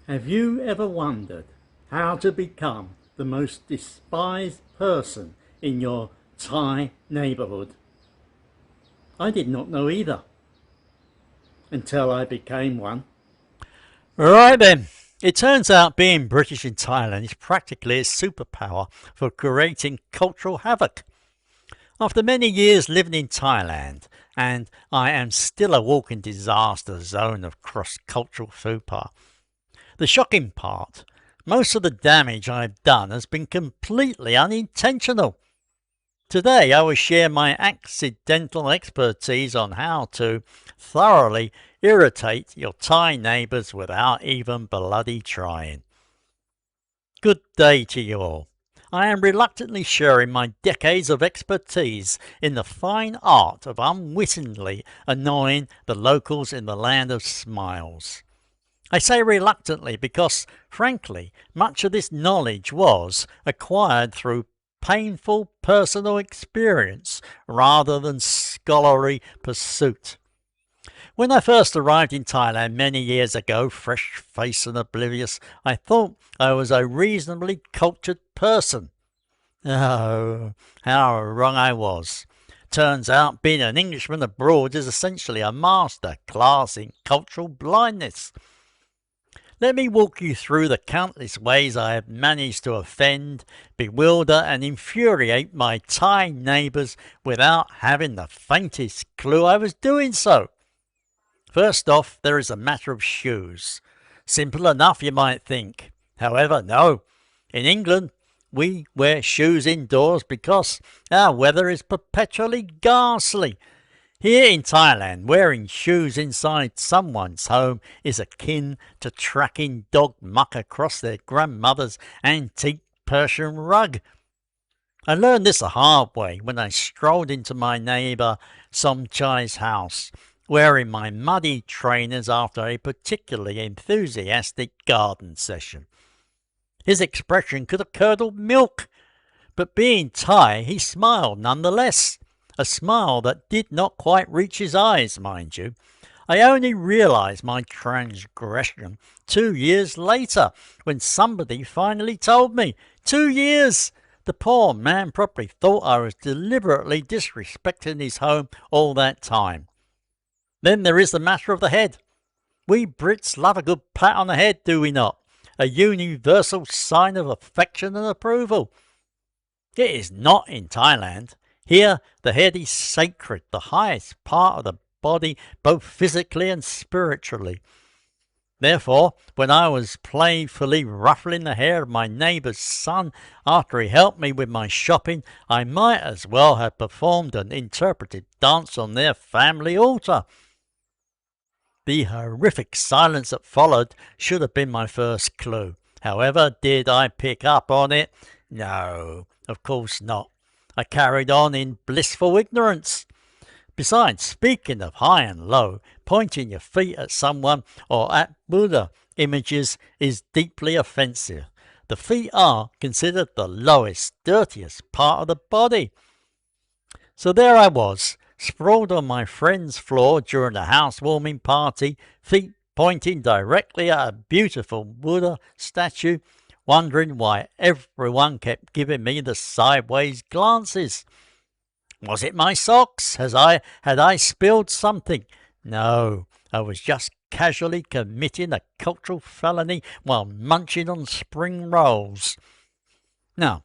Have you ever wondered how to become the most despised person in your Thai neighbourhood? I did not know either, until I became one. Right then, it turns out being British in Thailand is practically a superpower for creating cultural havoc. After many years living in Thailand, and I am still a walking disaster zone of cross-cultural fupa, the shocking part, most of the damage I've done has been completely unintentional. Today I will share my accidental expertise on how to thoroughly irritate your Thai neighbours without even bloody trying. Good day to you all. I am reluctantly sharing my decades of expertise in the fine art of unwittingly annoying the locals in the land of smiles. I say reluctantly because, frankly, much of this knowledge was acquired through painful personal experience rather than scholarly pursuit. When I first arrived in Thailand many years ago, fresh-faced and oblivious, I thought I was a reasonably cultured person. Oh, how wrong I was. Turns out being an Englishman abroad is essentially a master class in cultural blindness. Let me walk you through the countless ways I have managed to offend, bewilder and infuriate my Thai neighbours without having the faintest clue I was doing so. First off, there is a matter of shoes. Simple enough, you might think. However, no. In England, we wear shoes indoors because our weather is perpetually ghastly. Here in Thailand, wearing shoes inside someone's home is akin to tracking dog muck across their grandmother's antique Persian rug. I learned this the hard way when I strolled into my neighbour Somchai's house, wearing my muddy trainers after a particularly enthusiastic garden session. His expression could have curdled milk, but being Thai, he smiled nonetheless. A smile that did not quite reach his eyes, mind you. I only realised my transgression 2 years later, when somebody finally told me. 2 years! The poor man probably thought I was deliberately disrespecting his home all that time. Then there is the matter of the head. We Brits love a good pat on the head, do we not? A universal sign of affection and approval. It is not in Thailand. Here, the head is sacred, the highest part of the body, both physically and spiritually. Therefore, when I was playfully ruffling the hair of my neighbour's son after he helped me with my shopping, I might as well have performed an interpretive dance on their family altar. The horrific silence that followed should have been my first clue. However, did I pick up on it? No, of course not. I carried on in blissful ignorance. Besides, speaking of high and low, pointing your feet at someone or at Buddha images is deeply offensive. The feet are considered the lowest, dirtiest part of the body. So there I was, sprawled on my friend's floor during a housewarming party, feet pointing directly at a beautiful Buddha statue, wondering why everyone kept giving me the sideways glances. Was it my socks? Had I spilled something? No, I was just casually committing a cultural felony while munching on spring rolls. Now,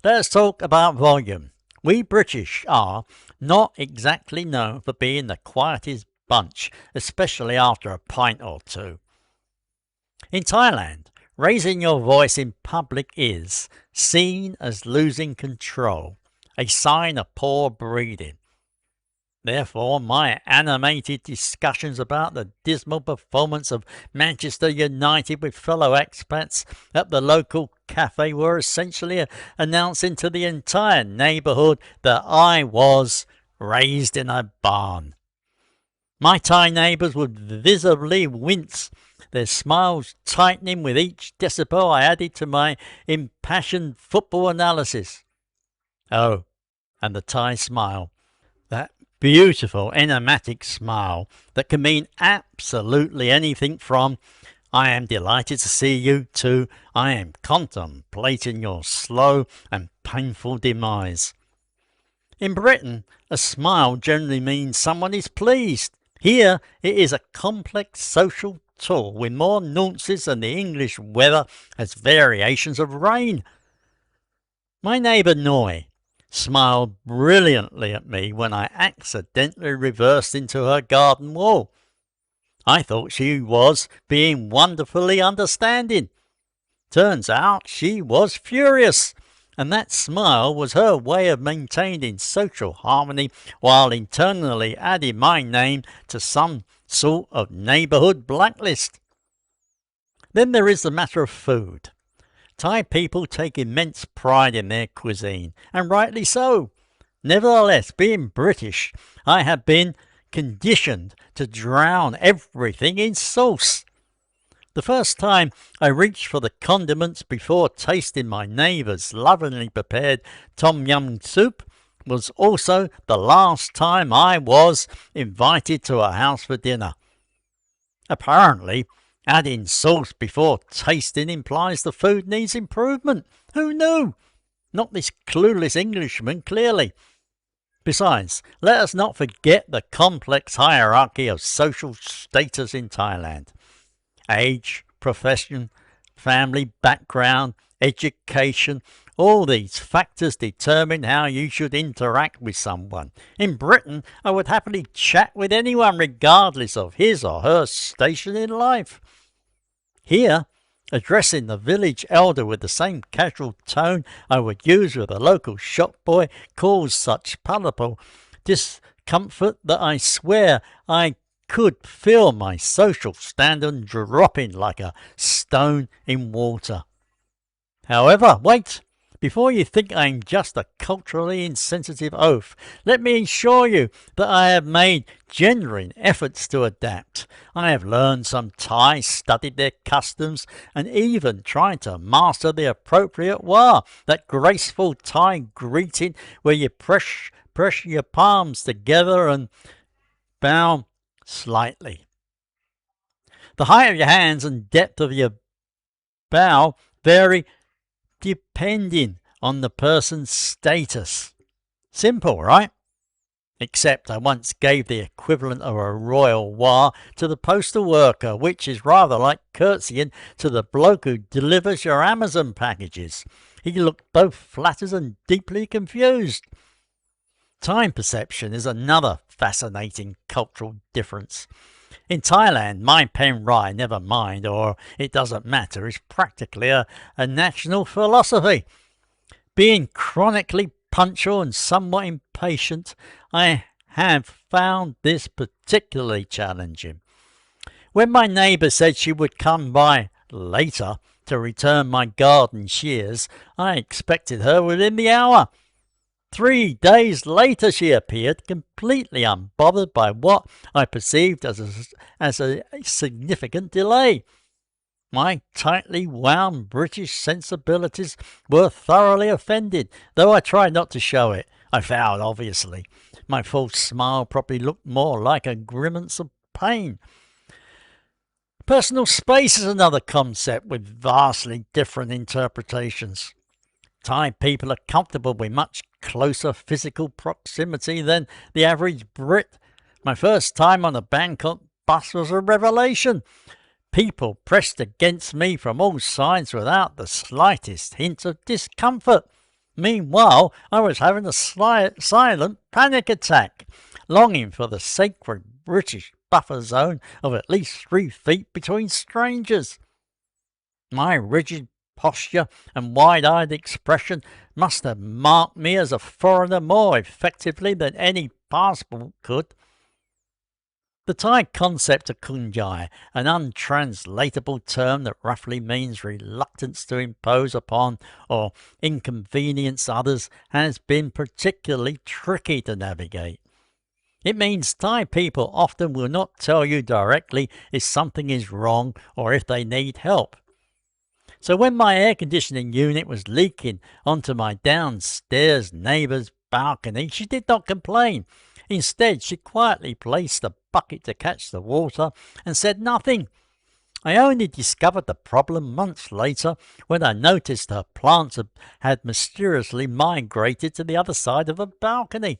let's talk about volume. We British are not exactly known for being the quietest bunch, especially after a pint or two. In Thailand, raising your voice in public is seen as losing control, a sign of poor breeding. Therefore, my animated discussions about the dismal performance of Manchester United with fellow expats at the local cafe were essentially announcing to the entire neighbourhood that I was raised in a barn. My Thai neighbours would visibly wince, their smiles tightening with each decibel I added to my impassioned football analysis. Oh, and the Thai smile, that beautiful enigmatic smile that can mean absolutely anything from I am delighted to see you too. I am contemplating your slow and painful demise. In Britain, a smile generally means someone is pleased. Here, it is a complex social tool with more nuances than the English weather has variations of rain. My neighbour Annoy smiled brilliantly at me when I accidentally reversed into her garden wall. I thought she was being wonderfully understanding. Turns out she was furious, and that smile was her way of maintaining social harmony while internally adding my name to some sort of neighbourhood blacklist. Then there is the matter of food. Thai people take immense pride in their cuisine, and rightly so. Nevertheless, being British, I have been conditioned to drown everything in sauce. The first time I reached for the condiments before tasting my neighbour's lovingly prepared tom yum soup was also the last time I was invited to a house for dinner. Apparently, adding sauce before tasting implies the food needs improvement. Who knew? Not this clueless Englishman, clearly. Besides, let us not forget the complex hierarchy of social status in Thailand. Age, profession, family background, education, all these factors determine how you should interact with someone. In Britain, I would happily chat with anyone regardless of his or her station in life. Here, addressing the village elder with the same casual tone I would use with a local shop boy caused such palpable discomfort that I swear I could feel my social standard dropping like a stone in water. However, wait! Before you think I'm just a culturally insensitive oaf, let me assure you that I have made genuine efforts to adapt. I have learned some Thai, studied their customs, and even tried to master the appropriate wa, that graceful Thai greeting where you press your palms together and bow slightly. The height of your hands and depth of your bow vary depending on the person's status. Simple, right? Except I once gave the equivalent of a royal wa to the postal worker, which is rather like curtsying to the bloke who delivers your Amazon packages. He looked both flattered and deeply confused. Time perception is another fascinating cultural difference. In Thailand, my pen rai, never mind, or it doesn't matter, is practically a national philosophy. Being chronically punctual and somewhat impatient, I have found this particularly challenging. When my neighbour said she would come by later to return my garden shears, I expected her within the hour. 3 days later she appeared, completely unbothered by what I perceived as a significant delay. My tightly wound British sensibilities were thoroughly offended, though I tried not to show it. I failed, obviously. My false smile probably looked more like a grimace of pain. Personal space is another concept with vastly different interpretations. Thai people are comfortable with much closer physical proximity than the average Brit. My first time on a Bangkok bus was a revelation. People pressed against me from all sides without the slightest hint of discomfort. Meanwhile, I was having a silent panic attack, longing for the sacred British buffer zone of at least 3 feet between strangers. My rigid posture and wide-eyed expression must have marked me as a foreigner more effectively than any passport could. The Thai concept of kunjai, an untranslatable term that roughly means reluctance to impose upon or inconvenience others, has been particularly tricky to navigate. It means Thai people often will not tell you directly if something is wrong or if they need help. So when my air conditioning unit was leaking onto my downstairs neighbour's balcony, she did not complain. Instead, she quietly placed a bucket to catch the water and said nothing. I only discovered the problem months later when I noticed her plants had mysteriously migrated to the other side of the balcony.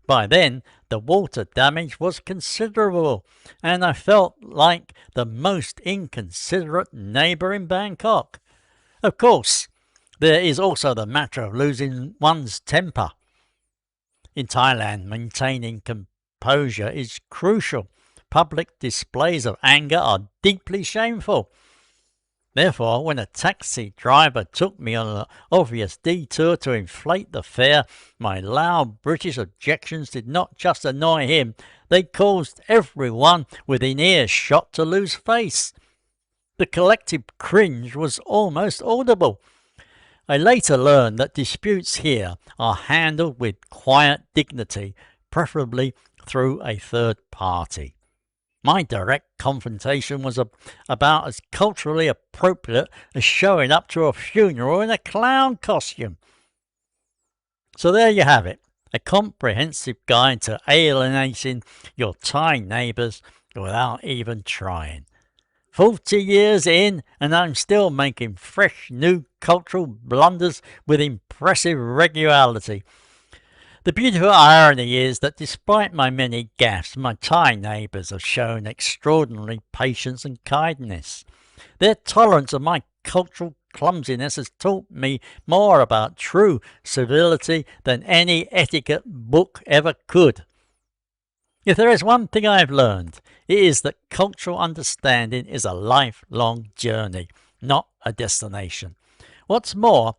By then, the water damage was considerable, and I felt like the most inconsiderate neighbour in Bangkok. Of course, there is also the matter of losing one's temper. In Thailand, maintaining composure is crucial. Public displays of anger are deeply shameful. Therefore, when a taxi driver took me on an obvious detour to inflate the fare, my loud British objections did not just annoy him, they caused everyone within earshot to lose face. The collective cringe was almost audible. I later learned that disputes here are handled with quiet dignity, preferably through a third party. My direct confrontation was about as culturally appropriate as showing up to a funeral in a clown costume. So there you have it, a comprehensive guide to alienating your Thai neighbours without even trying. 40 years in, and I'm still making fresh new cultural blunders with impressive regularity. The beautiful irony is that despite my many gaffes, my Thai neighbours have shown extraordinary patience and kindness. Their tolerance of my cultural clumsiness has taught me more about true civility than any etiquette book ever could. If there is one thing I have learned, it is that cultural understanding is a lifelong journey, not a destination. What's more,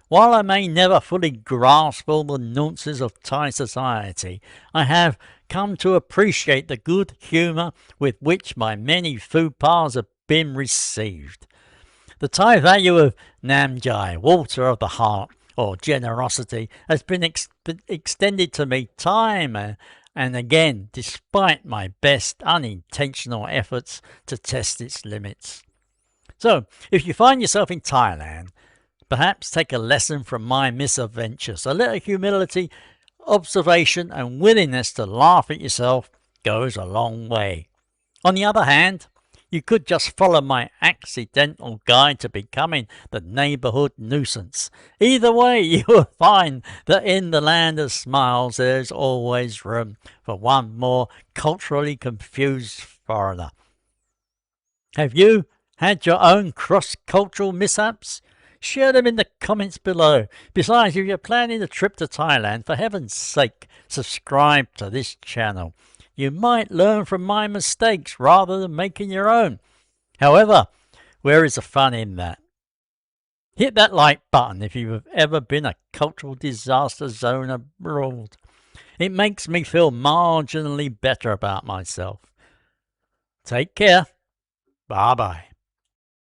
while I may never fully grasp all the nuances of Thai society, I have come to appreciate the good humour with which my many faux pas have been received. The Thai value of namjai, water of the heart, or generosity, has been extended to me time and again, despite my best unintentional efforts to test its limits. So, if you find yourself in Thailand, perhaps take a lesson from my misadventures. A little humility, observation, and willingness to laugh at yourself goes a long way. On the other hand, you could just follow my accidental guide to becoming the neighbourhood nuisance. Either way, you will find that in the land of smiles there's always room for one more culturally confused foreigner. Have you had your own cross-cultural mishaps? Share them in the comments below. Besides, if you're planning a trip to Thailand, for heaven's sake, subscribe to this channel. You might learn from my mistakes rather than making your own. However, where is the fun in that? Hit that like button if you've ever been a cultural disaster zone abroad. It makes me feel marginally better about myself. Take care. Bye-bye.